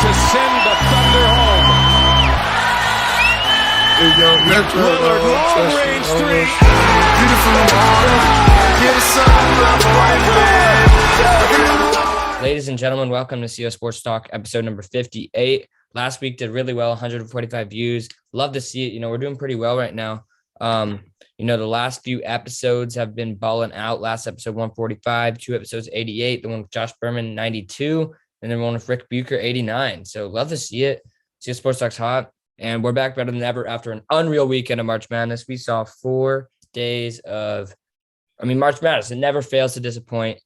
to send the Thunder home. Lillard, long-range three. Ladies and gentlemen, welcome to CO Sports Talk, episode number 58. Last week did really well, 145 views. Love to see it. We're doing pretty well right now. The last few episodes have been balling out. Last episode, 145, 2 episodes, 88. The one with Josh Berman, 92. And then one with Rick Bucher, 89. So love to see it. CO Sports Talk's hot. And we're back better than ever after an unreal weekend of March Madness. We saw 4 days of, March Madness. It never fails to disappoint.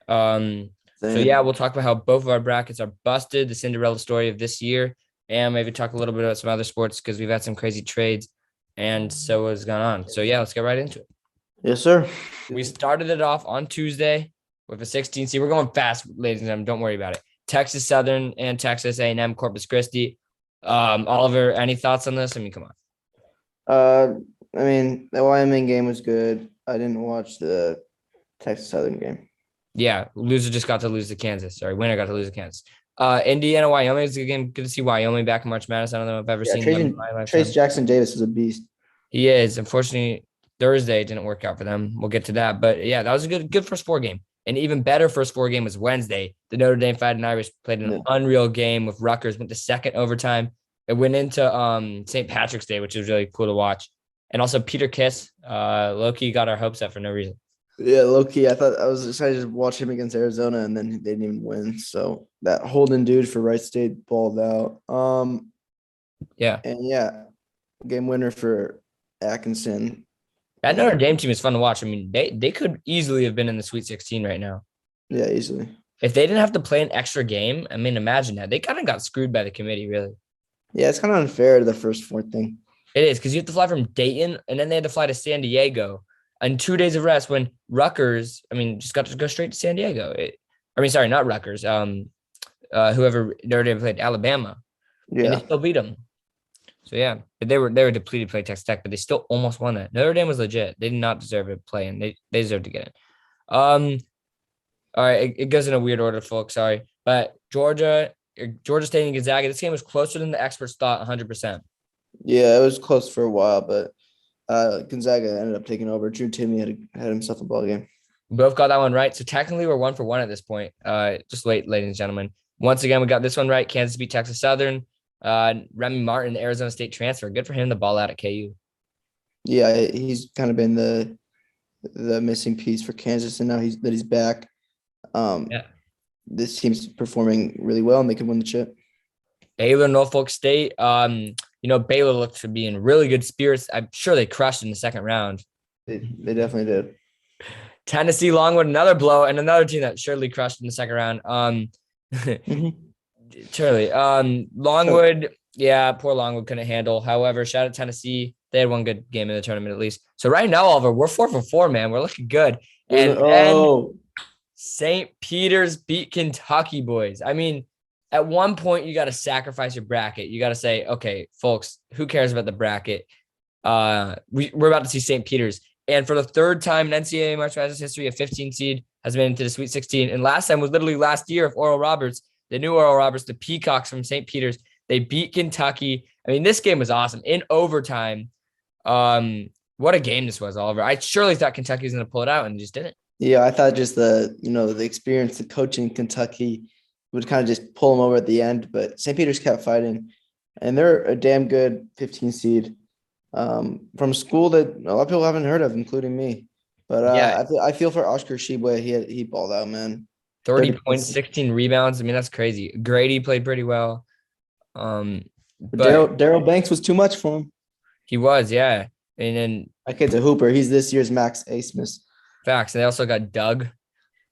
We'll talk about how both of our brackets are busted, the Cinderella story of this year, and maybe talk a little bit about some other sports because we've had some crazy trades and so what's going on. So, let's get right into it. Yes, sir. We started it off on Tuesday with a 16 seed. We're going fast, ladies and gentlemen. Don't worry about it. Texas Southern and Texas A&M, Corpus Christi. Oliver, any thoughts on this? Come on. The Wyoming game was good. I didn't watch the Texas Southern game. Yeah, loser just got to lose to Kansas. Sorry, winner got to lose to Kansas. Indiana, Wyoming is a good game. Good to see Wyoming back in March Madness. I don't know if I've ever seen them in my lifetime. Trace Jackson Davis is a beast. He is. Unfortunately, Thursday didn't work out for them. We'll get to that. But, that was a good first 4 game. An even better first 4 game was Wednesday. The Notre Dame Fighting Irish played an unreal game with Rutgers, went to second overtime. It went into St. Patrick's Day, which was really cool to watch. And also Peter Kiss, low-key got our hopes up for no reason. Yeah, low-key. I was excited to watch him against Arizona, and then they didn't even win. So that Holden dude for Wright State balled out. Game winner for Atkinson. That Notre Dame team is fun to watch. They could easily have been in the Sweet 16 right now. Yeah, easily. If they didn't have to play an extra game, imagine that. They kind of got screwed by the committee, really. Yeah, it's kind of unfair to the first 4 thing. It is, because you have to fly from Dayton, and then they had to fly to San Diego. And 2 days of rest when Rutgers, just got to go straight to San Diego. Not Rutgers. Whoever Notre Dame played, Alabama. Yeah. And they still beat them. So, but they were depleted to play Texas Tech, but they still almost won that. Notre Dame was legit. They did not deserve to play, and they deserved to get it. All right, it goes in a weird order, folks. Sorry. But Georgia State and Gonzaga, this game was closer than the experts thought, 100%. Yeah, it was close for a while, but Gonzaga ended up taking over. Drew Timme had himself a ball game. Both got that one right. So technically we're 1 for 1 at this point. Just wait, ladies and gentlemen. Once again, we got this one right. Kansas beat Texas Southern. Remy Martin, Arizona State transfer. Good for him to ball out at KU. Yeah, he's kind of been the missing piece for Kansas, and now he's back. This team's performing really well, and they can win the chip. Baylor, Norfolk State. Baylor looked to be in really good spirits. I'm sure they crushed in the second round. They definitely did. Tennessee, Longwood, another blow, and another team that surely crushed in the second round. Surely. Longwood, poor Longwood couldn't handle. However, shout out Tennessee. They had one good game in the tournament at least. So right now, Oliver, we're 4 for 4, man. We're looking good. And then St. Peter's beat Kentucky, boys. At one point, you got to sacrifice your bracket. You got to say, okay, folks, who cares about the bracket? We're about to see St. Peter's. And for the 3rd time in NCAA March Madness history, a 15 seed has been into the Sweet 16. And last time was literally last year of Oral Roberts, the new Oral Roberts, the Peacocks from St. Peter's. They beat Kentucky. This game was awesome. In overtime, what a game this was, Oliver. I surely thought Kentucky was going to pull it out and just didn't. Yeah, I thought just the experience, the coaching Kentucky would kind of just pull them over at the end, but St. Peter's kept fighting, and they're a damn good 15 seed from a school that a lot of people haven't heard of, including me. But I feel for Oscar Shibwe. He balled out, man. 30 points, 16 rebounds. That's crazy. Grady played pretty well. But Daryl Banks was too much for him. He was, yeah. And then that kid's a hooper. He's this year's Max Asmus. Facts. And they also got Doug.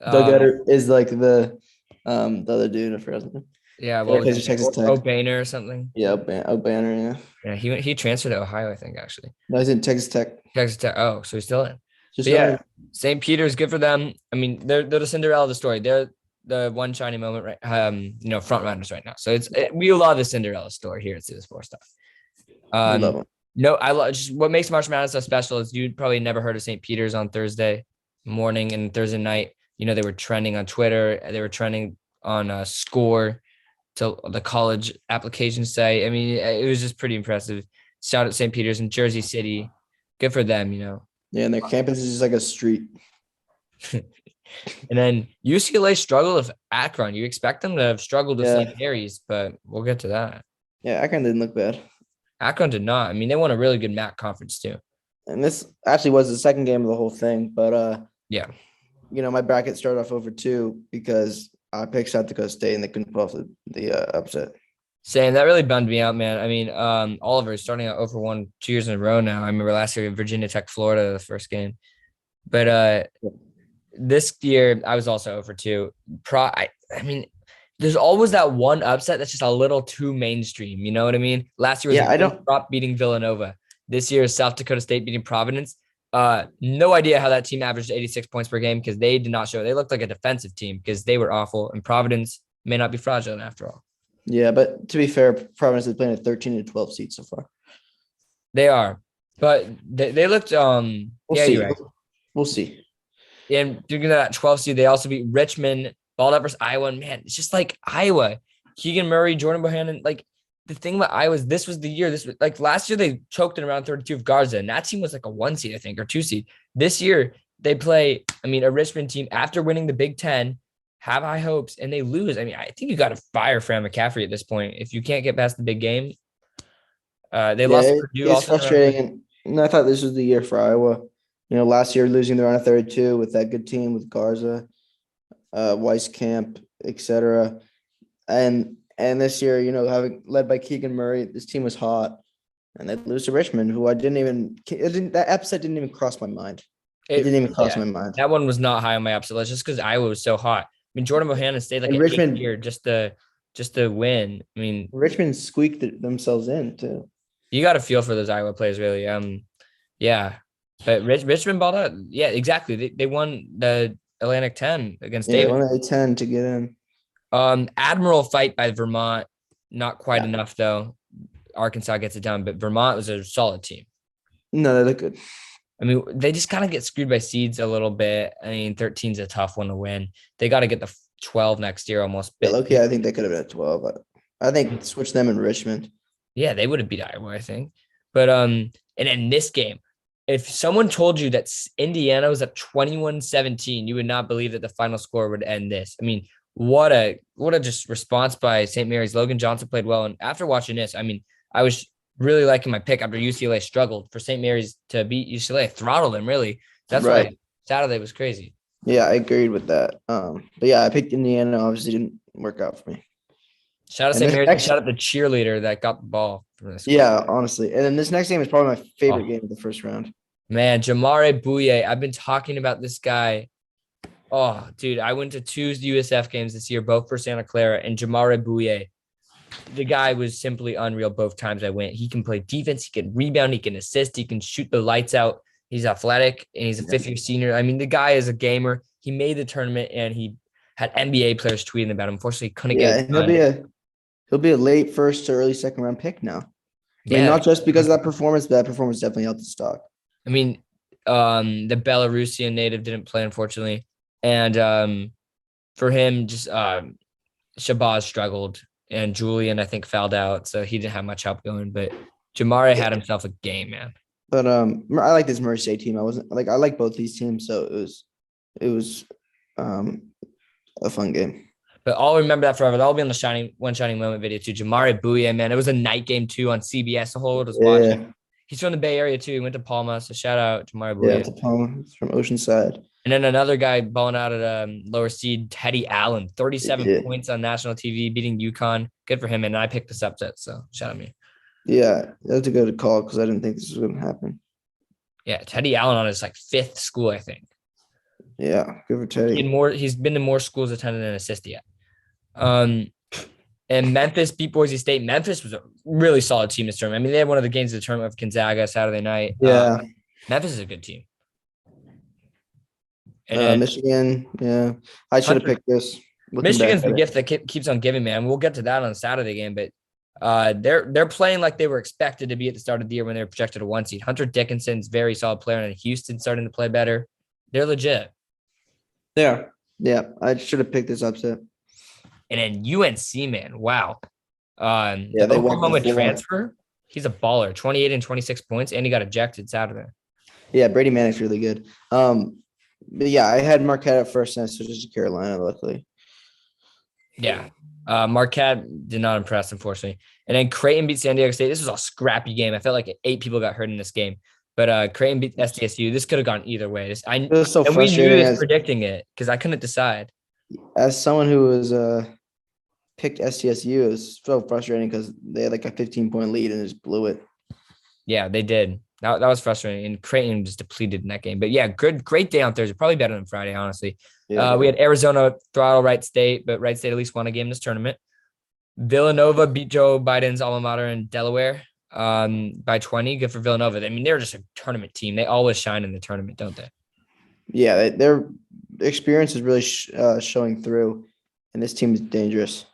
Doug Eder is like the other dude. I forgot his name. Yeah, well, Texas Tech. O'Banner or something. Yeah, O'Banner. Yeah, he transferred to Ohio, I think, actually. No, he's in Texas Tech. Texas Tech. Oh, so he's still in. St. Peter's, good for them. They're the Cinderella of the story. They're the one shiny moment, right? Front runners right now. So we love the Cinderella story here at CS Sports Stuff. I love them. No, I love just what makes March Madness so special is you'd probably never heard of St. Peter's on Thursday morning and Thursday night. They were trending on Twitter. They were trending on Score. to the college application site. I mean, it was just pretty impressive. Shout out St. Peter's and Jersey City. Good for them, you know. Yeah, and their campus is just like a street. And then UCLA struggled with Akron. You expect them to have struggled with Yeah. St. Mary's, but we'll get to that. Yeah, Akron didn't look bad. Akron did not. I mean, they won a really good MAC conference too. And this actually was the second game of the whole thing. But Yeah. you know, my bracket started off over 2 because I picked South Dakota State and they couldn't pull off the upset. Same. That really bummed me out, man. I mean, Oliver is starting out over 1 2 years in a row now. I remember last year Virginia Tech, Florida, the first game. But this year I was also over 2. I mean, there's always that one upset that's just a little too mainstream. You know what I mean? Last year was Prop beating Villanova. This year is South Dakota State beating Providence. No idea how that team averaged 86 points per game because they did not show. They looked like a defensive team because they were awful. And Providence may not be fragile after all. Yeah, but to be fair, Providence is playing a 13 to 12 seed so far. They are, but they looked. We'll see. You're right. We'll see. And doing that 12 seed, they also beat Richmond, balled up versus Iowa. And man, it's just like Iowa. Keegan Murray, Jordan Bohannon. Like the thing about Iowa is this was the year. This was like last year they choked in around 32 of Garza, and that team was like a 1 seed, I think, or 2 seed. This year they play. I mean, a Richmond team after winning the Big Ten, have high hopes, and they lose. I mean, I think you got to fire Fran McCaffrey at this point if you can't get past the big game. They lost to Purdue. It's frustrating, and I thought this was the year for Iowa. You know, last year losing the round of 32 with that good team with Garza, Weiskamp, etc. And this year, you know, having led by Keegan Murray, this team was hot, and they lose to Richmond, who that upset didn't even cross my mind. It didn't even cross my mind. That one was not high on my upset list just because Iowa was so hot. I mean, Jordan Bohannon stayed like an Richmond year just to win. I mean, Richmond squeaked themselves in too. You got to feel for those Iowa players, really. Yeah. But Richmond balled out. Yeah, exactly. They won the Atlantic 10 against David. They won the 10 to get in. Admiral fight by Vermont. Not quite enough, though. Arkansas gets it done, but Vermont was a solid team. No, they look good. I mean, they just kind of get screwed by seeds a little bit. I mean, 13's a tough one to win. They got to get the 12 next year almost. Okay, I think they could have been at 12. I think switch them in Richmond. Yeah, they would have beat Iowa, I think. But and in this game, if someone told you that Indiana was at 21-17, you would not believe that the final score would end this. I mean, what a just response by St. Mary's. Logan Johnson played well. And after watching this, I mean, I was really liking my pick after UCLA struggled for St. Mary's to beat UCLA, throttled them really. That's right. Why Saturday was crazy. Yeah, I agreed with that. But yeah, I picked Indiana. Obviously, didn't work out for me. Shout out St. Mary's. Shout out the cheerleader that got the ball from this. Yeah, honestly. And then this next game is probably my favorite game of the first round. Man, Jamare Bouye. I've been talking about this guy. Oh, dude, I went to 2 USF games this year, both for Santa Clara, and Jamare Bouye. The guy was simply unreal both times I went. He can play defense, he can rebound, he can assist, he can shoot the lights out. He's athletic, and he's a fifth-year senior. I mean, the guy is a gamer. He made the tournament, and he had NBA players tweeting about him. Unfortunately, he couldn't get it done. He'll be a late first to early second round pick now. I mean, not just because of that performance, but that performance definitely helped the stock. I mean, the Belarusian native didn't play, unfortunately. And for him, just Shabazz struggled, and Julian, I think, fouled out, so he didn't have much help going. But Jamare had himself a game, man. But I like this Murray State team. I like both these teams, so it was a fun game. But I'll remember that forever. That'll be on the Shining Moment video too. Jamare Bouye, man. It was a night game too on CBS. The whole world was watching. Yeah. He's from the Bay Area too. He went to Palma, so shout out Jamare Bouye. Yeah, to Palma. He's from Oceanside. And then another guy balling out at lower seed, Teddy Allen, 37 points on national TV, beating UConn. Good for him. And I picked this upset, so shout out me. Yeah, that's a good call because I didn't think this was going to happen. Yeah, Teddy Allen on his 5th school, I think. Yeah, good for Teddy. He's been to more schools attended than assist yet. And Memphis beat Boise State. Memphis was a really solid team this tournament. I mean, they had one of the games of the tournament of Gonzaga Saturday night. Yeah. Memphis is a good team. And Michigan, yeah. I should have picked this. Michigan's the gift that keeps on giving, man. We'll get to that on the Saturday game, but they're playing like they were expected to be at the start of the year when they were projected a 1 seed. Hunter Dickinson's very solid player, and Houston starting to play better. They're legit. Yeah. I should have picked this upset. And then UNC, man, wow. Yeah, The they wiped the Oklahoma floor. transfer, he's a baller. 28 and 26 points, and he got ejected. It's out of there. Yeah, Brady Manek's really good. But yeah, I had Marquette at first, and I switched to Carolina. Luckily, Yeah. Marquette did not impress, unfortunately. And then Creighton beat San Diego State. This was a scrappy game. I felt like 8 people got hurt in this game. But Creighton beat SDSU. This could have gone either way. it was so And we knew frustrating this predicting it because I couldn't decide. as someone who was picked STSU. It was so frustrating because they had like a 15-point lead and just blew it. Yeah, they did. That was frustrating. And Creighton just depleted in that game. But yeah, great day on Thursday. Probably better than Friday, honestly. Yeah, we had Arizona throttle Wright State, but Wright State at least won a game in this tournament. Villanova beat Joe Biden's alma mater in Delaware by 20. Good for Villanova. I mean, they're just a tournament team. They always shine in the tournament, don't they? Yeah, their experience is really showing through, and this team is dangerous.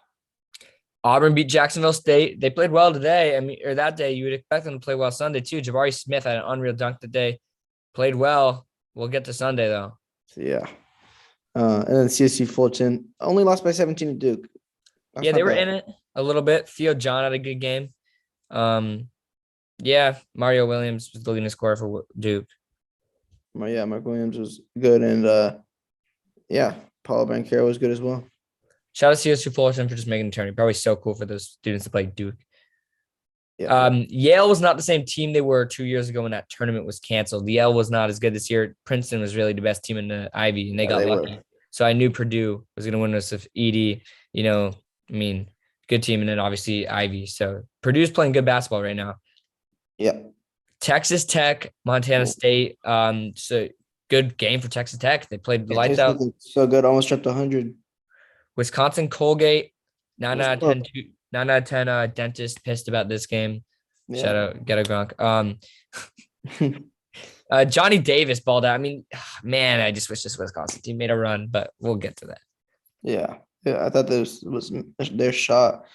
Auburn beat Jacksonville State. They played well today. I mean, or that day. You would expect them to play well Sunday too. Jabari Smith had an unreal dunk today. Played well. We'll get to Sunday though. Yeah. And then CSU Fulton only lost by 17 to Duke. Yeah, they were in it a little bit. Theo John had a good game. Yeah, Mario Williams was the leading scorer for Duke. Yeah, Mark Williams was good, and yeah, Paulo Banchero was good as well. Shout out to CSU Fulton for just making the tournament. Probably so cool for those students to play Duke. Yeah. Yale was not the same team they were 2 years ago when that tournament was canceled. Yale was not as good this year. Princeton was really the best team in the Ivy, and they got lucky. So I knew Purdue was going to win this if Edie, good team, and then obviously Ivy. So Purdue's playing good basketball right now. Yeah. Texas Tech, Montana State. So good game for Texas Tech. They played the lights out. So good, almost dropped 100. Wisconsin Colgate, 9 out of 10 dentist pissed about this game. Yeah. Shout out, get a Gronk. Johnny Davis balled out. I mean, man, I just wish this Wisconsin team made a run, but we'll get to that. Yeah, I thought this was their shot.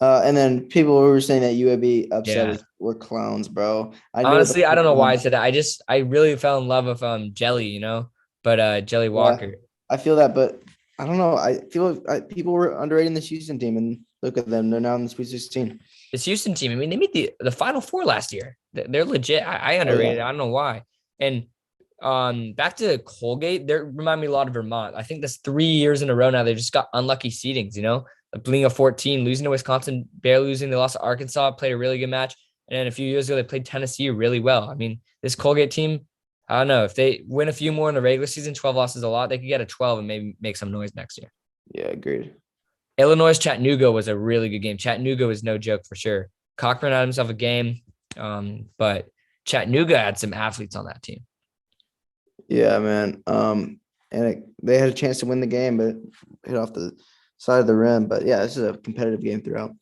And then people were saying that UAB upset were clowns, bro. Honestly, I don't know why I said that. I really fell in love with Jelly, but Jelly Walker. Yeah, I feel that, but I don't know. I feel people were underrating this Houston team, and look at them. They're now in the Sweet 16. This Houston team, I mean, they made the Final Four last year. They're legit. I underrated. I don't know why. And back to Colgate, they remind me a lot of Vermont. I think that's 3 years in a row now. They've just got unlucky seedings, being a 14, losing to Wisconsin, barely losing. They lost to Arkansas, played a really good match. And then a few years ago, they played Tennessee really well. I mean, this Colgate team, I don't know. If they win a few more in the regular season, 12 losses a lot, they could get a 12 and maybe make some noise next year. Yeah, agreed. Illinois' Chattanooga was a really good game. Chattanooga was no joke for sure. Cochran had himself a game, but Chattanooga had some athletes on that team. Yeah, man. They had a chance to win the game, but hit off the side of the rim. But yeah, this is a competitive game throughout.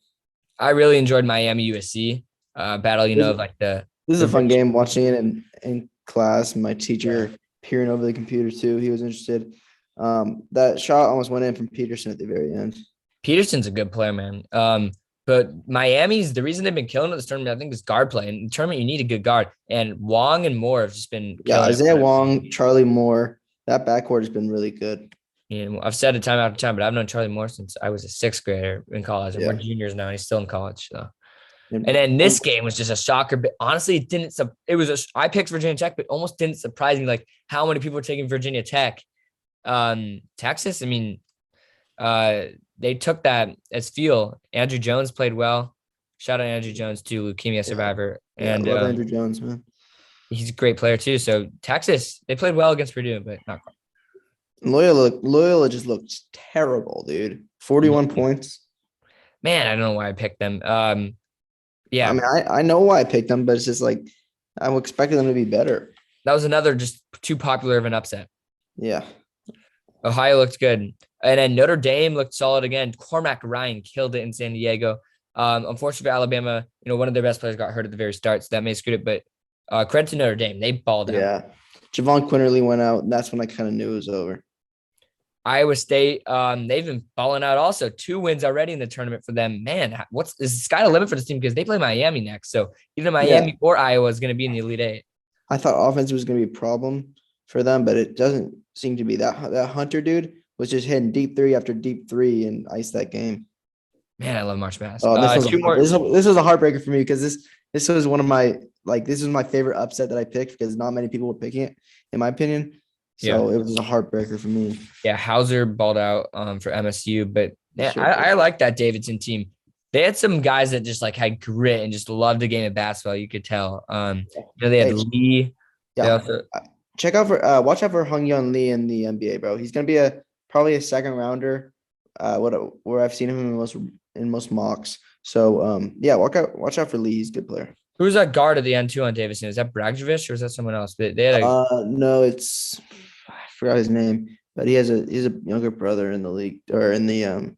I really enjoyed Miami USC battle. This is a fun game watching it in class. My teacher peering over the computer too. He was interested. That shot almost went in from Peterson at the very end. Peterson's a good player, man. But Miami's, the reason they've been killing at this tournament, I think, is guard play. In the tournament, you need a good guard. And Wong and Moore have just been Isaiah Wong, Charlie Moore. That backcourt has been really good. I've said it time after time, but I've known Charlie Moore since I was a sixth grader in college. And we're juniors now, and he's still in college. So. And then this game was just a shocker. But honestly, I picked Virginia Tech, but almost didn't surprise me, like how many people were taking Virginia Tech. Texas, I mean, they took that as fuel. Andrew Jones played well. Shout out Andrew Jones too, leukemia survivor. Yeah, and I love Andrew Jones, man. He's a great player too. So Texas, they played well against Purdue, but not quite. Loyola just looked terrible, dude. 41 points. Man, I don't know why I picked them. Yeah. I mean, I know why I picked them, but it's just like I'm expecting them to be better. That was another just too popular of an upset. Yeah. Ohio looked good. And then Notre Dame looked solid again. Cormac Ryan killed it in San Diego. Unfortunately for Alabama, one of their best players got hurt at the very start, so that may screw it. But credit to Notre Dame. They balled out. Yeah. Javon Quinterly went out, and that's when I kind of knew it was over. Iowa State, they've been balling out also. 2 wins already in the tournament for them. Man, is the sky the limit for this team? Because they play Miami next. So either Miami or Iowa is going to be in the Elite Eight. I thought offense was going to be a problem for them, but it doesn't seem to be. That Hunter dude was just hitting deep three after deep three and iced that game. Man, I love March Madness. Oh, this was a heartbreaker for me because this was one of my this was my favorite upset that I picked because not many people were picking it, in my opinion. So it was a heartbreaker for me. Yeah, Hauser balled out for MSU, but I like that Davidson team. They had some guys that just like had grit and just loved the game of basketball. You could tell. They had Lee. Yeah. Watch out for Hung Yun Lee in the NBA, bro. He's gonna be probably a second rounder. Where I've seen him in most mocks. So watch out for Lee. He's a good player. Who's that guard at the end too on Davidson? Is that Bragjovic or is that someone else? They had no, I forgot his name, but he's a younger brother in the league or in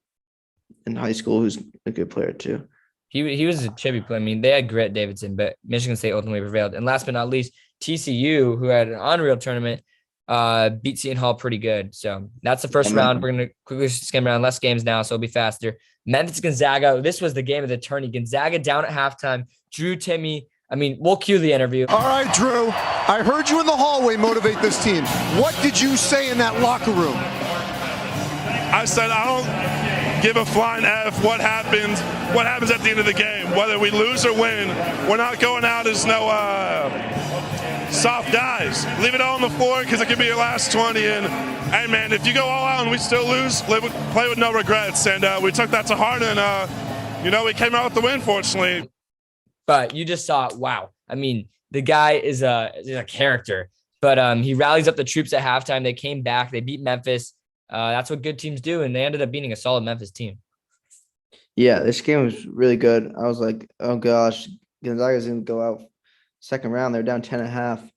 high school who's a good player too. He was a chippy player. I mean, they had grit, Davidson, but Michigan State ultimately prevailed. And last but not least, TCU, who had an unreal tournament, beat Seton Hall pretty good. So that's the first round. We're going to quickly skim around less games now, so it'll be faster. Memphis Gonzaga. This was the game of the tourney. Gonzaga down at halftime. Drew Timme. I mean, we'll cue the interview. All right, Drew. I heard you in the hallway motivate this team. What did you say in that locker room? I said I don't give a flying F what happens at the end of the game. Whether we lose or win, we're not going out as no soft guys. Leave it all on the floor because it could be your last 20. And, hey, man, if you go all out and we still lose, play with no regrets. And we took that to heart, and, we came out with the win, fortunately. But you just saw, wow. I mean, the guy is a character. But he rallies up the troops at halftime. They came back. They beat Memphis. That's what good teams do, and they ended up beating a solid Memphis team. Yeah, this game was really good. I was like, oh, gosh, Gonzaga's going to go out second round. They're down 10.5,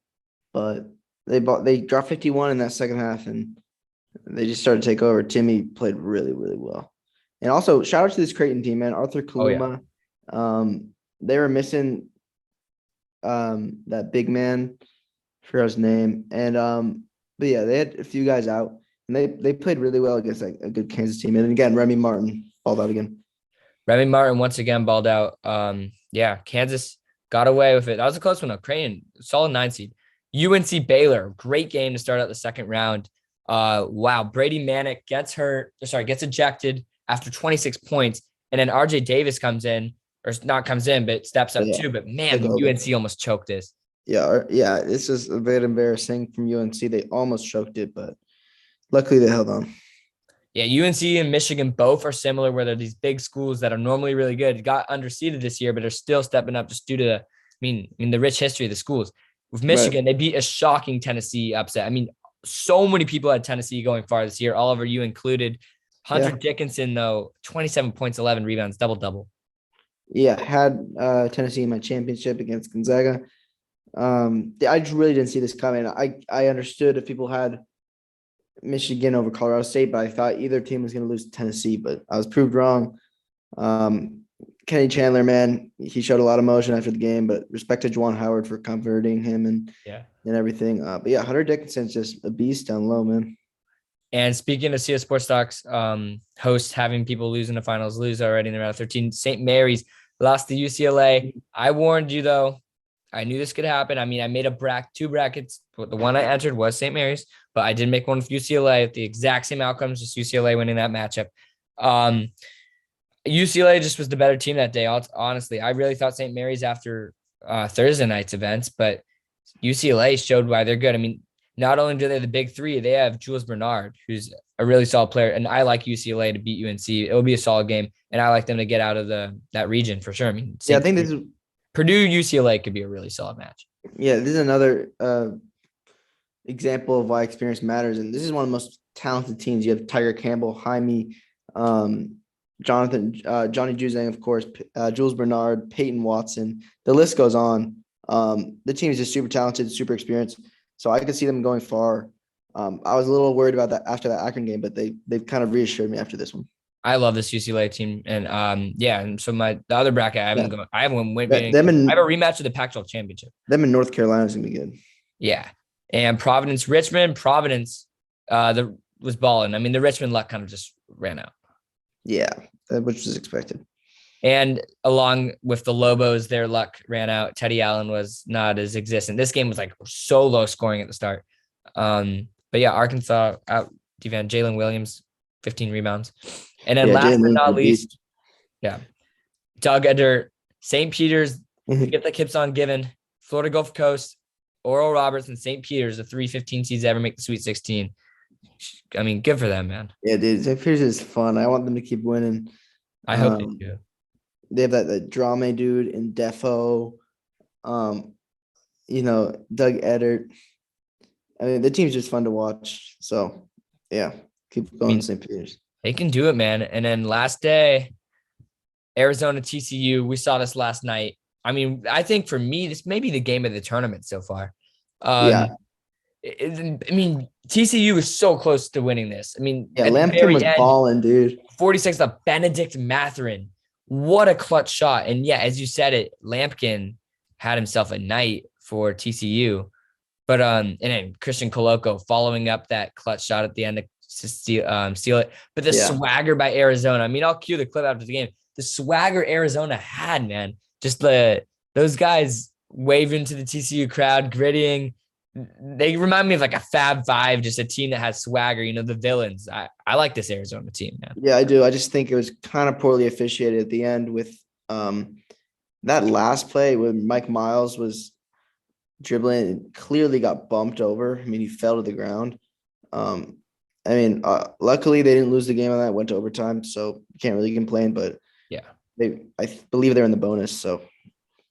but they dropped 51 in that second half, and they just started to take over. Timme played really, really well. And also, shout out to this Creighton team, man. Arthur Kaluma. They were missing that big man, I forgot his name. And but yeah, they had a few guys out, and they played really well against a good Kansas team. And again, Remy Martin balled out again. Remy Martin once again balled out. Kansas got away with it. That was a close one. Creighton, solid 9 seed. UNC Baylor, great game to start out the second round. Wow, Brady Manick gets ejected after 26 points, and then RJ Davis comes in, but steps up too. But man, UNC almost choked this. Yeah, this is a bit embarrassing from UNC. They almost choked it, but luckily they held on. Yeah, UNC and Michigan both are similar, where they're these big schools that are normally really good, got underseeded this year, but are still stepping up just due to the rich history of the schools. With Michigan, They beat a shocking Tennessee upset. I mean, so many people had Tennessee going far this year, Oliver, you included. Hunter Dickinson, though, 27 points, 11 rebounds, double-double. Yeah, had Tennessee in my championship against Gonzaga. I just really didn't see this coming. I understood if people had Michigan over Colorado State, but I thought either team was going to lose to Tennessee, but I was proved wrong. Kenny Chandler, man, he showed a lot of emotion after the game, but respect to Juwan Howard for comforting him and everything. But yeah, Hunter Dickinson's just a beast down low, man. And speaking of CS Sports Talks, host having people lose in the finals, lose already in the round of 13. St. Mary's lost to UCLA. I warned you, though. I knew this could happen. I mean, I made two brackets. The one I entered was St. Mary's, but I did make one with UCLA with the exact same outcomes, just UCLA winning that matchup. UCLA just was the better team that day. Honestly, I really thought St. Mary's after Thursday night's events, but UCLA showed why they're good. I mean, not only do they have the big three, they have Jules Bernard, who's a really solid player, and I like UCLA to beat UNC. It will be a solid game, and I like them to get out of that region for sure. I mean, I think this is Purdue UCLA could be a really solid match. Yeah, this is another example of why experience matters, and this is one of the most talented teams. You have Tiger Campbell, Jaime, Johnny Juzang, of course, Jules Bernard, Peyton Watson. The list goes on. The team is just super talented, super experienced. So I could see them going far. I was a little worried about that after that Akron game, but they've kind of reassured me after this one. I love this UCLA team, and and so the other bracket I have a rematch of the Pac-12 championship. Them in North Carolina is gonna be good. Yeah, and Providence was balling. I mean, the Richmond luck kind of just ran out. Yeah, which was expected. And along with the Lobos, their luck ran out. Teddy Allen was not as existent. This game was like so low scoring at the start. But yeah, Arkansas Jalen Williams, 15 rebounds. And then Yeah, last Jalen but Williams not is a least, Doug Eder, St. Peter's, Mhm. get the kips on given. Florida Gulf Coast, Oral Roberts, and St. Peter's, the 3-15 seeds ever make the Sweet 16. I mean, good for them, man. Yeah, dude. St. Peter's is fun. I want them to keep winning. I hope they do. They have that Drame dude in Defo. Doug Edert. I mean, the team's just fun to watch. So, yeah, keep going, St. Peter's. They can do it, man. And then last day, Arizona TCU. We saw this last night. I mean, I think for me, this may be the game of the tournament so far. I mean, TCU is so close to winning this. I mean, yeah, Lampkin was balling, dude. 46 of Benedict Mathurin. What a clutch shot. And yeah, as you said it, Lampkin had himself a night for TCU. But and then Christian Coloco following up that clutch shot at the end to seal it. But the swagger by Arizona. I mean, I'll cue the clip after the game. The swagger Arizona had, man. Just those guys waving to the TCU crowd, grittying. They remind me of like a Fab Five, just a team that has swagger, the villains. I like this Arizona team, man. Yeah, I do. I just think it was kind of poorly officiated at the end with that last play when Mike Miles was dribbling and clearly got bumped over. I mean, he fell to the ground. Luckily they didn't lose the game on that, went to overtime, so you can't really complain, but yeah, I believe they're in the bonus, so.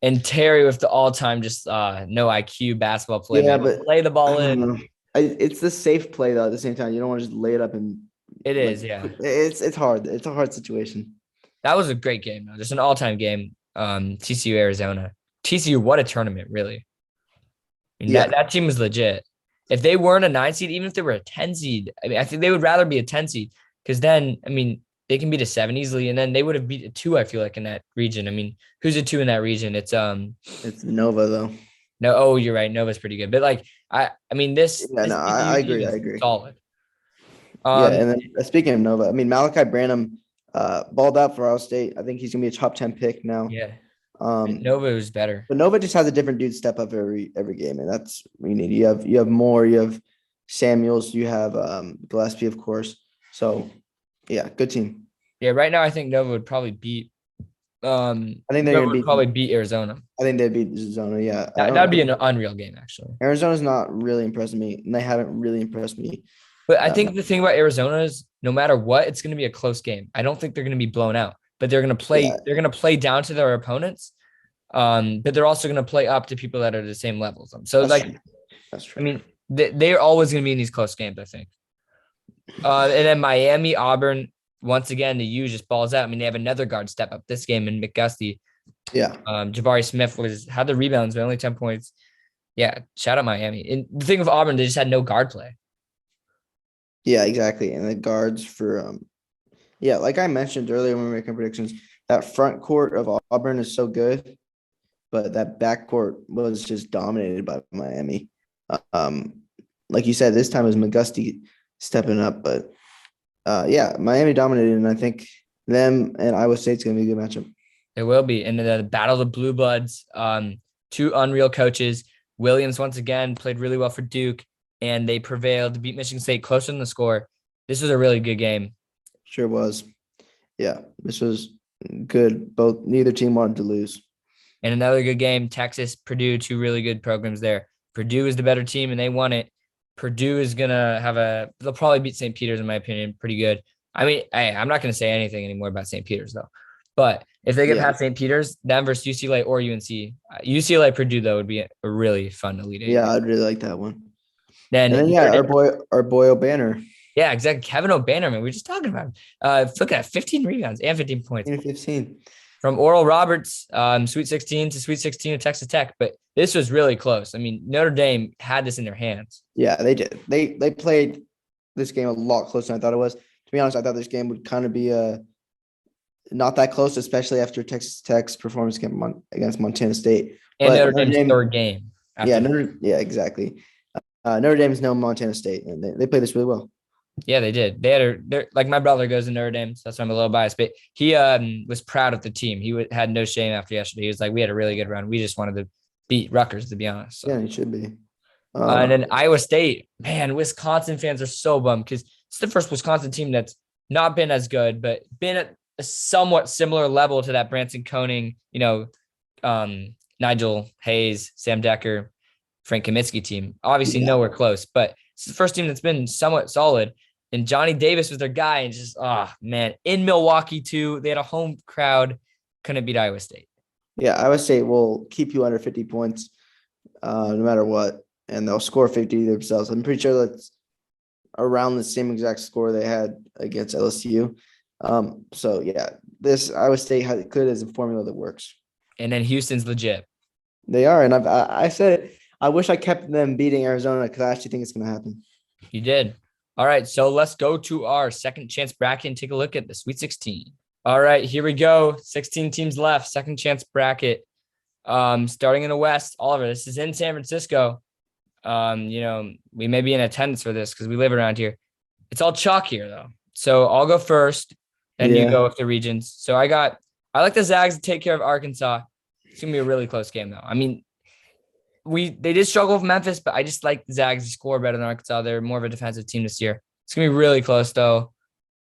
And Terry with the all-time just no IQ basketball play. Yeah, but lay the ball in. It's the safe play though. At the same time, you don't want to just lay it up and. It is, yeah. It's hard. It's a hard situation. That was a great game, though. Just an all-time game. TCU Arizona. TCU, what a tournament, really. I mean, that team was legit. If they weren't a 9 seed, even if they were a 10 seed, I mean, I think they would rather be a 10 seed because then, I mean, they can beat a 7 easily, and then they would have beat a 2, I feel like, in that region. I mean, who's a 2 in that region? It's Nova, though. No, oh, you're right. Nova's pretty good. But, like, I mean, this – I agree. Solid. And then speaking of Nova, I mean, Malachi Branham balled out for Ohio State. I think he's going to be a top 10 pick now. Yeah. Nova was better. But Nova just has a different dude step up every game, and that's what you need. You have Moore, you have Samuels, you have Gillespie, of course. So, yeah, good team. Yeah, right now I think Nova would probably beat I think they're going to beat Arizona. I think they'd beat Arizona, yeah. That'd be an unreal game, actually. Arizona's not really impressing me, and they haven't really impressed me. But I think the thing about Arizona is no matter what, it's going to be a close game. I don't think they're going to be blown out, but they're going to play. Yeah. They're going to play down to their opponents, but they're also going to play up to people that are the same level as them. So, that's true. I mean, they're always going to be in these close games, I think. And then Miami, Auburn, once again, the U just balls out. I mean, they have another guard step up this game in McGusty. Yeah. Jabari Smith had the rebounds, but only 10 points. Yeah, shout out Miami. And the thing with Auburn, they just had no guard play. Yeah, exactly. And the guards for like I mentioned earlier when we were making predictions, that front court of Auburn is so good, but that back court was just dominated by Miami. Like you said, this time it was McGusty stepping up, but Miami dominated, and I think them and Iowa State's gonna be a good matchup. It will be. And the battle of the Blue Bloods, 2 unreal coaches. Williams once again played really well for Duke, and they prevailed to beat Michigan State closer than the score. This was a really good game. Sure was. Yeah, this was good. Neither team wanted to lose. And another good game, Texas, Purdue, 2 really good programs there. Purdue is the better team, and they won it. Purdue is going to they'll probably beat St. Peter's, in my opinion, pretty good. I mean, I'm not going to say anything anymore about St. Peter's, though. But if they get past St. Peter's, them versus UCLA or UNC. UCLA Purdue, though, would be a really fun Elite Eight. Yeah, I'd really like that one. Then our boy O'Banner. Yeah, exactly. Kevin O'Banner, man. We were just talking about him. Look at 15 rebounds and 15 points. 15. From Oral Roberts, Sweet 16 to Sweet 16 of Texas Tech. But this was really close. I mean, Notre Dame had this in their hands. Yeah, they did. They played this game a lot closer than I thought it was. To be honest, I thought this game would kind of be not that close, especially after Texas Tech's performance against Montana State. And Notre Dame's third game. Exactly. Notre Dame is no Montana State, and they played this really well. Yeah, they did. They're like my brother goes to Notre Dame, so that's why I'm a little biased. But he was proud of the team. He had no shame after yesterday. He was like, we had a really good run. We just wanted to beat Rutgers, to be honest. So. Yeah, he should be. And then Iowa State, man, Wisconsin fans are so bummed because it's the first Wisconsin team that's not been as good, but been at a somewhat similar level to that Branson Koenig, Nigel Hayes, Sam Decker, Frank Kaminsky team. Obviously nowhere close, but it's the first team that's been somewhat solid. And Johnny Davis was their guy. And just, in Milwaukee too, they had a home crowd, couldn't beat Iowa State. Yeah, Iowa State will keep you under 50 points no matter what, and they'll score 50 themselves. I'm pretty sure that's around the same exact score they had against LSU. So, yeah, this Iowa State clearly has a formula that works. And then Houston's legit. They are, and I said it. I wish I kept them beating Arizona because I actually think it's going to happen. You did. All right, so let's go to our second chance bracket and take a look at the Sweet 16. All right, here we go. 16 teams left, second chance bracket. Starting in the West, Oliver, this is in San Francisco. We may be in attendance for this because we live around here. It's all chalk here, though. So I'll go first, then you go with the regions. So I like the Zags to take care of Arkansas. It's going to be a really close game, though. I mean, they did struggle with Memphis, but I just like the Zags to score better than Arkansas. They're more of a defensive team this year. It's going to be really close, though.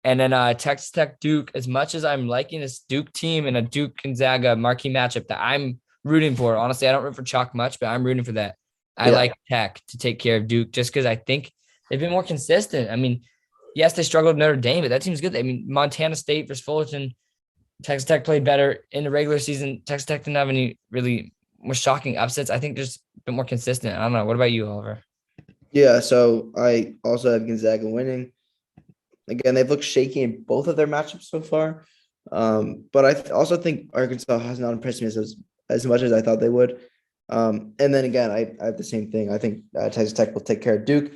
And then Texas Tech Duke, as much as I'm liking this Duke team and a Duke Gonzaga marquee matchup that I'm rooting for. Honestly, I don't root for chalk much, but I'm rooting for that. I like Tech to take care of Duke just because I think they've been more consistent. I mean, yes, they struggled with Notre Dame, but that team's good. I mean, Montana State versus Fullerton, Texas Tech played better in the regular season. Texas Tech didn't have any really more shocking upsets. I think just a bit more consistent. I don't know. What about you, Oliver? Yeah, so I also have Gonzaga winning. Again, they've looked shaky in both of their matchups so far. But I also think Arkansas has not impressed me as much as I thought they would. And then again, I have the same thing. I think Texas Tech will take care of Duke.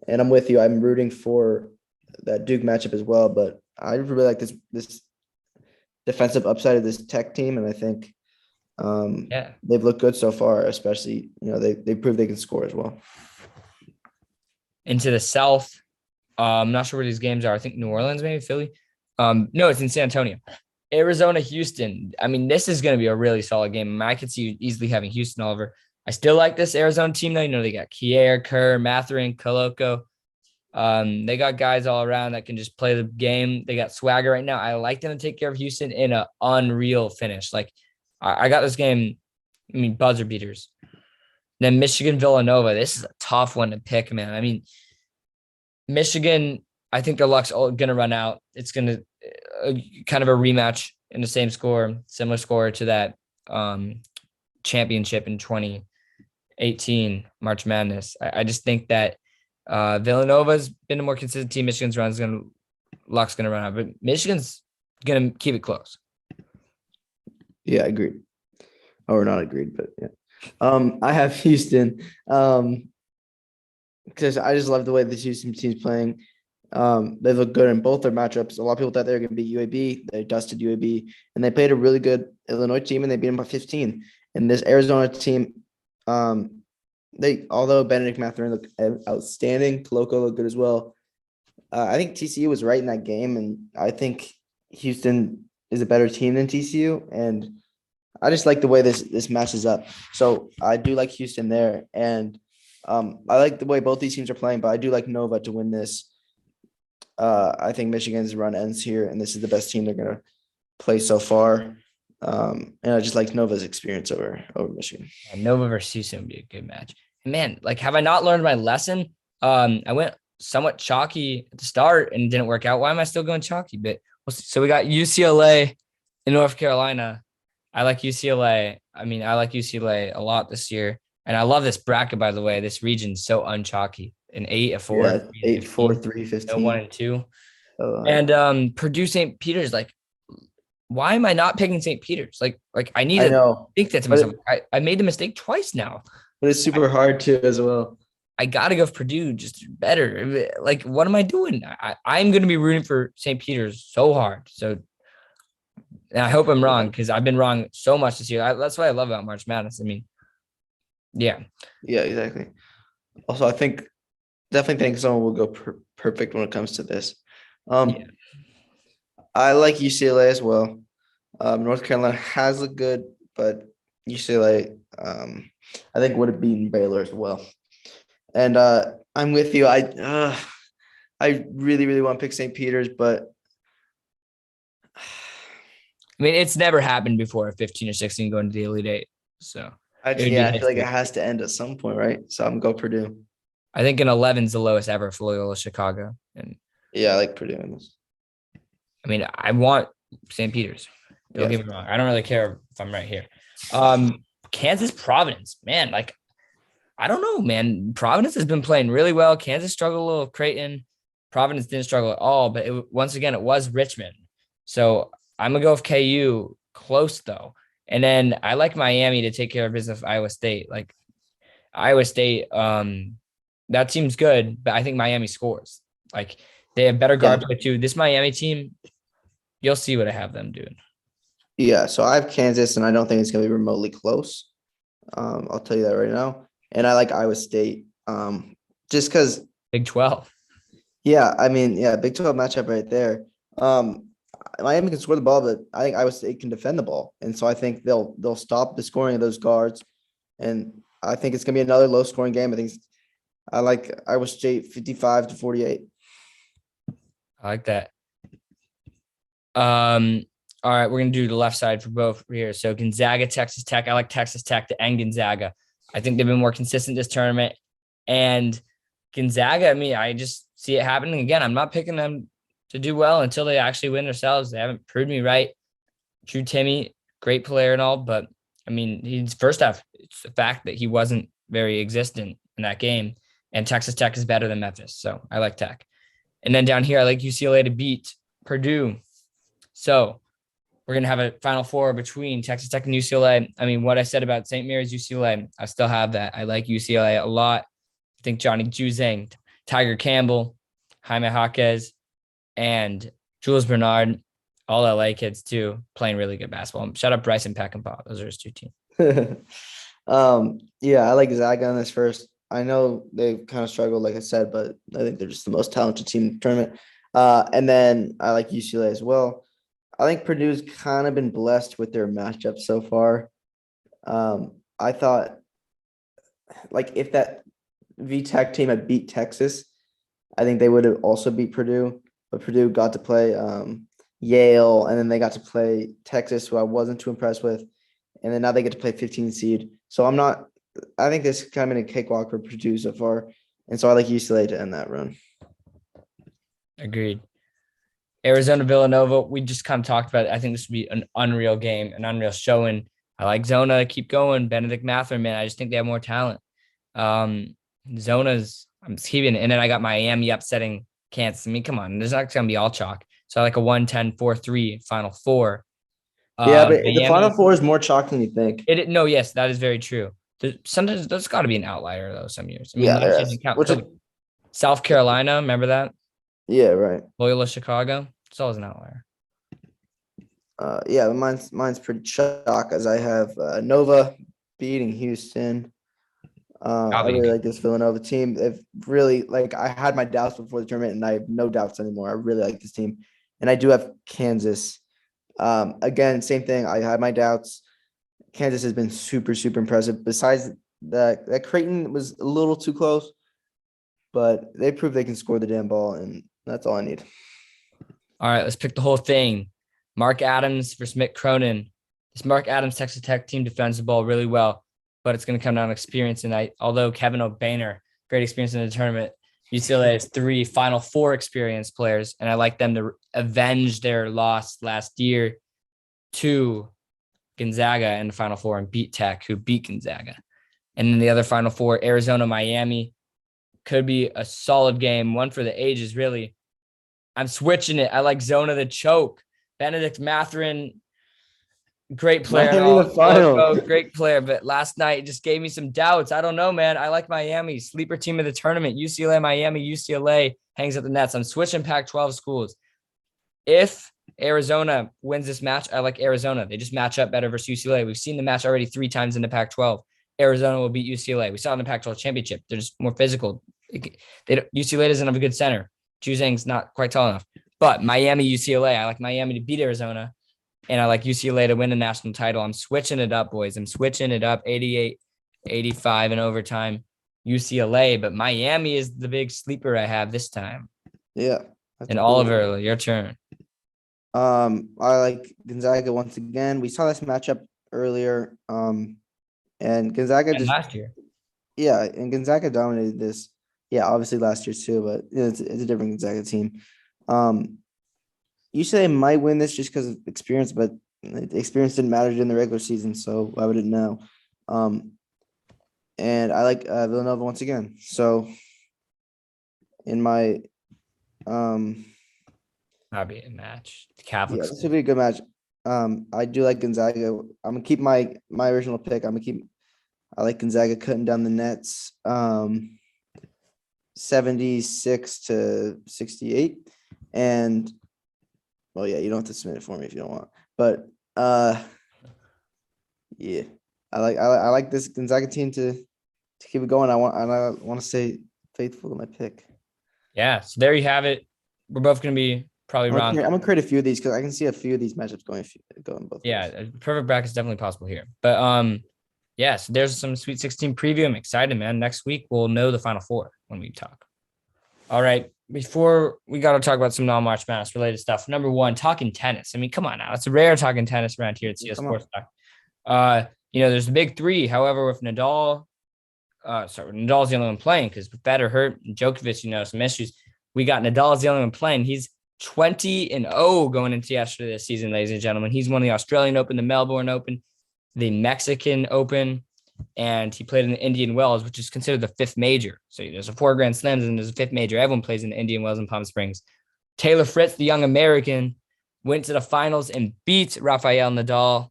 And I'm with you. I'm rooting for that Duke matchup as well. But I really like this defensive upside of this Tech team. And I think they've looked good so far, especially, they proved they can score as well. Into the South. I'm not sure where these games are. I think New Orleans, maybe Philly. No, it's in San Antonio. Arizona, Houston. I mean, this is going to be a really solid game. I could see you easily having Houston, Oliver. I still like this Arizona team, though. They got Kier, Kerr, Mathurin, Koloko. They got guys all around that can just play the game. They got swagger right now. I like them to take care of Houston in an unreal finish. Like, I got this game, buzzer beaters. Then Michigan, Villanova. This is a tough one to pick, man. I mean, Michigan, I think their luck's going to run out. It's going to kind of a rematch in the same score, similar score to that championship in 2018 March Madness. I just think that Villanova's been a more consistent team. Michigan's luck's going to run out, but Michigan's going to keep it close. Yeah, agreed. Or not agreed, but yeah. I have Houston. Because I just love the way this Houston team's playing. They look good in both their matchups. A lot of people thought they were going to beat UAB. They dusted UAB, and they played a really good Illinois team, and they beat them by 15. And this Arizona team, although Benedict Mathurin looked outstanding, Koloko looked good as well. I think TCU was right in that game, and I think Houston is a better team than TCU, and I just like the way this matches up. So I do like Houston there, and I like the way both these teams are playing, but I do like Nova to win this. I think Michigan's run ends here, and this is the best team they're going to play so far. And I just like Nova's experience over Michigan. Yeah, Nova versus Houston would be a good match. And man, have I not learned my lesson? I went somewhat chalky at the start and it didn't work out. Why am I still going chalky? But so we got UCLA in North Carolina. I like UCLA. I like UCLA a lot this year. And I love this bracket, by the way. This region's so unchalky. An 8, a 4. Yeah, 8, 4, 3, 15. 1 and 2. And Purdue St. Peter's, why am I not picking St. Peter's? I need to think that to myself. I made the mistake twice now. But it's super hard too as well. I got to go for Purdue just better. What am I doing? I'm going to be rooting for St. Peter's so hard. So and I hope I'm wrong because I've been wrong so much this year. That's what I love about March Madness. Yeah. Yeah, exactly. Also, I definitely think someone will go perfect when it comes to this. I like UCLA as well. North Carolina has looked good, but UCLA, I think would have beaten Baylor as well. And I'm with you. I I really, really want to pick St. Peter's, but I mean, it's never happened before, 15 or 16 going to the Elite Eight. So I it would be feel like history. it has to end at some point, right? So I'm going to go Purdue. I think an 11 is the lowest ever for Loyola Chicago. And Yeah, I like Purdue in this. I mean, I want St. Peter's. Don't Yeah. get me wrong. I don't really care if I'm right here. Kansas Providence, man. Like, I don't know, man. Providence has been playing really well. Kansas struggled a little with Creighton. Providence didn't struggle at all, but once again, it was Richmond. So I'm going to go with KU close, though. And then I like Miami to take care of business with Iowa State. Like, Iowa State, that team's good, but I think Miami scores. Like, they have better guard play, too. This Miami team, you'll see what I have them doing. Yeah, so I have Kansas, and I don't think it's going to be remotely close. I'll tell you that right now. And I like Iowa State just because. Big 12. Yeah, I mean, yeah, Big 12 matchup right there. Miami can score the ball, but I think Iowa State can defend the ball. And so I think they'll stop the scoring of those guards. And I think it's going to be another low-scoring game. I like Iowa State 55-48. I like that. All right, we're going to do the left side for both here. So Gonzaga, Texas Tech. I like Texas Tech to end Gonzaga. I think they've been more consistent this tournament. And Gonzaga, I mean, I just see it happening again. I'm not picking them to do well until they actually win themselves. They haven't proved me right. Drew Timme, great player and all, but I mean, he's first half. It's the fact that he wasn't very existent in that game. And Texas Tech is better than Memphis. So I like Tech. And then down here, I like UCLA to beat Purdue. So we're going to have a Final Four between Texas Tech and UCLA. I mean, what I said about St. Mary's UCLA, I still have that. I like UCLA a lot. I think Johnny Juzang, Tiger Campbell, Jaime Jaquez, and Jules Bernard, all LA kids too, playing really good basketball. Shout out Bryson Peck and Pop. Those are his two teams. Yeah, I like Zaga on this first. I know they kind of struggled, like I said, but I think they're just the most talented team in the tournament. And then I like UCLA as well. I think Purdue's kind of been blessed with their matchup so far. I thought, like, if that VTech team had beat Texas, I think they would have also beat Purdue. But Purdue got to play Yale, and then they got to play Texas, who I wasn't too impressed with. And then now they get to play 15 seed. So I think this kind of been a cakewalk for Purdue so far. And so I like UCLA to end that run. Agreed. Arizona, Villanova, we just kind of talked about it. I think this would be an unreal game, an unreal showing. I like Zona to keep going. Benedict Mathurin, man, I just think they have more talent. Zona's, I'm keeping it. And then I got Miami upsetting Kansas. I mean, come on, there's not going to be all chalk. So I like a 1-10, 4-3 Final Four. Yeah, but Miami, the Final Four is more chalk than you think. No, yes, that is very true. Sometimes there's got to be an outlier, though, some years. I mean, Yeah, there is. South Carolina, remember that? Yeah, right. Loyola Chicago. It's always an outlier. Yeah, mine's pretty chalk as I have Nova beating Houston. I really like this Villanova team. They've really, I had my doubts before the tournament, and I have no doubts anymore. I really like this team. And I do have Kansas. Again, same thing. I had my doubts. Kansas has been super, super impressive. Besides that Creighton was a little too close, but they proved they can score the damn ball, and that's all I need. All right, let's pick the whole thing. Mark Adams versus Mick Cronin. This Mark Adams Texas Tech team defends the ball really well, but it's going to come down to experience tonight. Although Kevin O'Banner, great experience in the tournament, UCLA has 3 Final Four experienced players, and I like them to avenge their loss last year to Gonzaga in the Final Four and beat Tech, who beat Gonzaga. And then the other Final Four, Arizona, Miami, could be a solid game, one for the ages, really. I'm switching it. I like Zona to choke. Benedict Mathurin, great player. Great player, but last night just gave me some doubts. I don't know, man. I like Miami. Sleeper team of the tournament. UCLA, Miami, UCLA hangs at the nets. I'm switching Pac-12 schools. If Arizona wins this match, I like Arizona. They just match up better versus UCLA. We've seen the match already 3 times in the Pac-12. Arizona will beat UCLA. We saw it in the Pac-12 championship. They're just more physical. UCLA doesn't have a good center. Juzang's not quite tall enough. But Miami, UCLA, I like Miami to beat Arizona, and I like UCLA to win a national title. I'm switching it up, boys. I'm switching it up, 88, 85 in overtime, UCLA. But Miami is the big sleeper I have this time. Yeah. And Oliver, your turn. I like Gonzaga once again. We saw this matchup earlier. And Gonzaga And just last year. and Gonzaga dominated this. Yeah, obviously last year too, but it's a different Gonzaga team. You say they might win this just because of experience, but the experience didn't matter in the regular season, so why would it now? And I like Villanova once again. So in my That'd be a match. The Catholic this would school. be a good match. I do like Gonzaga. I'm gonna keep my original pick. I like Gonzaga cutting down the nets. 76-68. And well, yeah, you don't have to submit it for me if you don't want. But yeah. I like this Gonzaga team to keep it going. I want to stay faithful to my pick. Yeah. So there you have it. We're both gonna be probably wrong. I'm gonna create a few of these because I can see a few of these matchups going both Yeah, ways. a perfect bracket is definitely possible here. But yeah, so there's some Sweet 16 preview. I'm excited, man. Next week we'll know the Final Four when we talk. All right. Before we got to talk about some non-March Madness related stuff. Number one, talking tennis. I mean, come on now. It's rare talking tennis around here at CS Sports Talk. There's the big three. However, with Nadal, Nadal's the only one playing because Federer hurt and Djokovic, some issues. We got Nadal's the only one playing. He's 20-0 going into yesterday this season, ladies and gentlemen. He's won the Australian Open, the Melbourne Open, the Mexican Open, and he played in the Indian Wells, which is considered the fifth major. So there's 4 Grand Slams and there's a fifth major. Everyone plays in the Indian Wells in Palm Springs. Taylor Fritz, the young American, went to the finals and beat Rafael Nadal,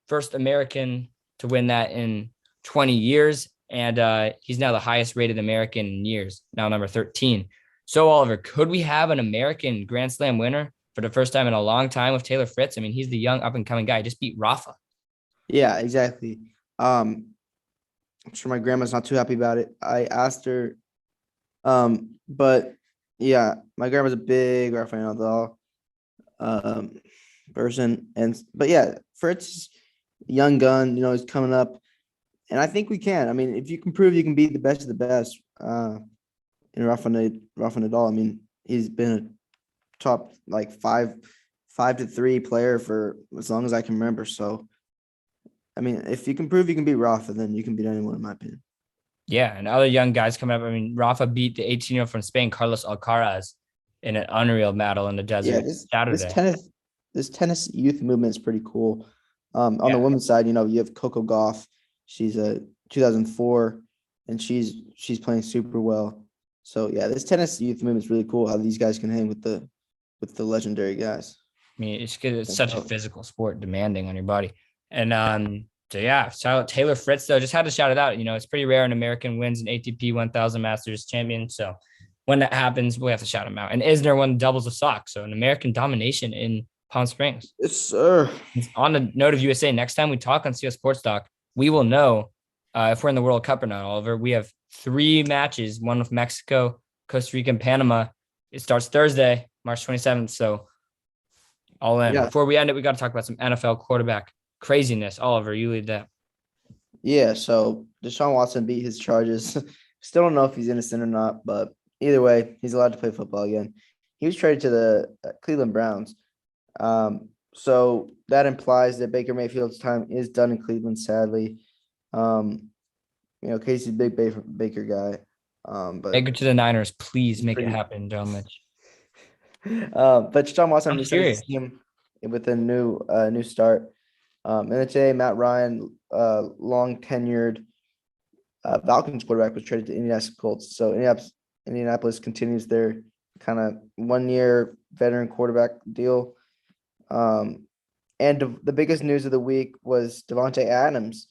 first American to win that in 20 years. And he's now the highest rated American in years, now number 13. So, Oliver, could we have an American Grand Slam winner for the first time in a long time with Taylor Fritz? I mean, he's the young up-and-coming guy. He just beat Rafa. Yeah, exactly. I'm sure my grandma's not too happy about it. I asked her, but yeah, my grandma's a big Rafael Nadal person, but yeah, Fritz, young gun, he's coming up, and I think we can. I mean, if you can prove you can beat the best of the best, in Rafa Nadal, I mean, he's been a top like 5-3 player for as long as I can remember. So, I mean, if you can prove you can beat Rafa, then you can beat anyone, in my opinion. Yeah, and other young guys coming up. I mean, Rafa beat the 18-year-old from Spain, Carlos Alcaraz, in an unreal battle in the desert Saturday. This tennis youth movement is pretty cool. On the women's side, you have Coco Gauff. She's a 2004, and she's playing super well. So yeah, this tennis youth movement is really cool. How these guys can hang with the legendary guys. I mean, it's good. It's such a physical sport, demanding on your body. And so yeah, shout out Taylor Fritz though. Just had to shout it out. It's pretty rare an American wins an ATP 1000 Masters champion. So when that happens, we have to shout him out. And Isner won doubles of sock. So an American domination in Palm Springs. Yes, sir. On the note of USA, next time we talk on CS Sports Talk, we will know if we're in the World Cup or not, Oliver. We have 3 matches, one with Mexico, Costa Rica, and Panama. It starts Thursday, March 27th. So all in. Yeah. Before we end it, we got to talk about some NFL quarterback craziness. Oliver, you lead that. Yeah, so Deshaun Watson beat his charges. Still don't know if he's innocent or not, but either way, he's allowed to play football again. He was traded to the Cleveland Browns. So that implies that Baker Mayfield's time is done in Cleveland, sadly. Casey's a big Baker guy. But Baker to the Niners, please make it happen, gentlemen. But Deshaun Watson is him with a new start. And then today, Matt Ryan, long tenured Falcons quarterback, was traded to Indianapolis Colts. So Indianapolis continues their kind of 1-year veteran quarterback deal. And the biggest news of the week was Devontae Adams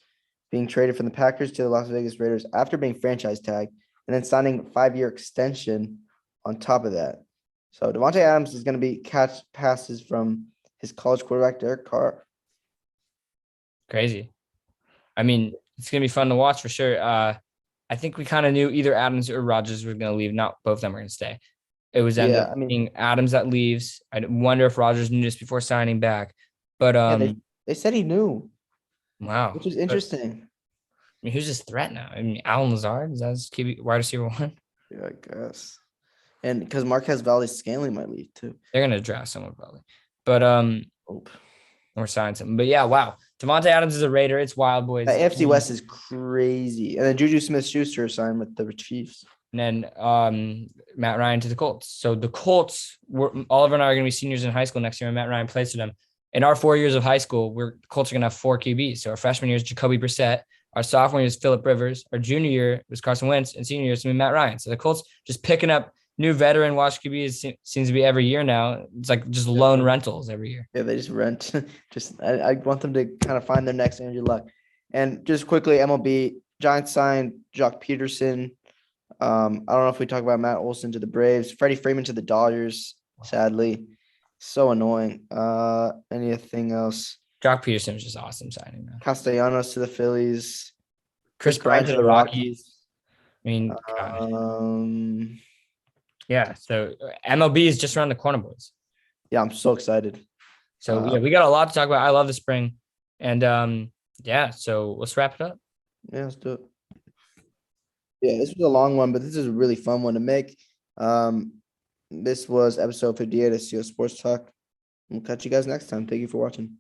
being traded from the Packers to the Las Vegas Raiders after being franchise tagged and then signing a 5-year extension on top of that. So Devontae Adams is going to be catch passes from his college quarterback, Derek Carr. Crazy. I mean, it's going to be fun to watch for sure. I think we kind of knew either Adams or Rodgers were going to leave. Not both of them were going to stay. It was being Adams that leaves. I wonder if Rodgers knew this before signing back. But they said he knew. Wow. Which is interesting. Who's his threat now? Alan Lazard? Is that his QB wide receiver 1? Yeah, I guess. And because Marquez Valdez-Scantling might leave too. They're gonna draft someone probably, but Hope. or sign something. But yeah, wow. Devontae Adams is a Raider. It's wild, boys. The AFC West is crazy. And then Juju Smith-Schuster signed with the Chiefs. And then Matt Ryan to the Colts. So the Colts, Oliver and I are going to be seniors in high school next year, and Matt Ryan plays for them. In our 4 years of high school, Colts are going to have 4 QBs. So our freshman year is Jacoby Brissett. Our sophomore year is Phillip Rivers. Our junior year was Carson Wentz. And senior year is going to be Matt Ryan. So the Colts just picking up new veteran watch QBs seems to be every year now. It's like just loan rentals every year. Yeah, they just rent. I want them to kind of find their next Andrew Luck. And just quickly, MLB, Giants signed Jock Peterson. I don't know if we talk about Matt Olson to the Braves, Freddie Freeman to the Dodgers, sadly. So annoying. Anything else? Jock Peterson was just awesome signing. Man. Castellanos to the Phillies. Chris Bryant to the Rockies. I mean, God. Yeah, so MLB is just around the corner, boys. Yeah, I'm so excited. So yeah, we got a lot to talk about. I love the spring. And yeah, so let's wrap it up. Yeah, let's do it. Yeah, this was a long one, but this is a really fun one to make. This was episode 58 of CO Sports Talk. We'll catch you guys next time. Thank you for watching.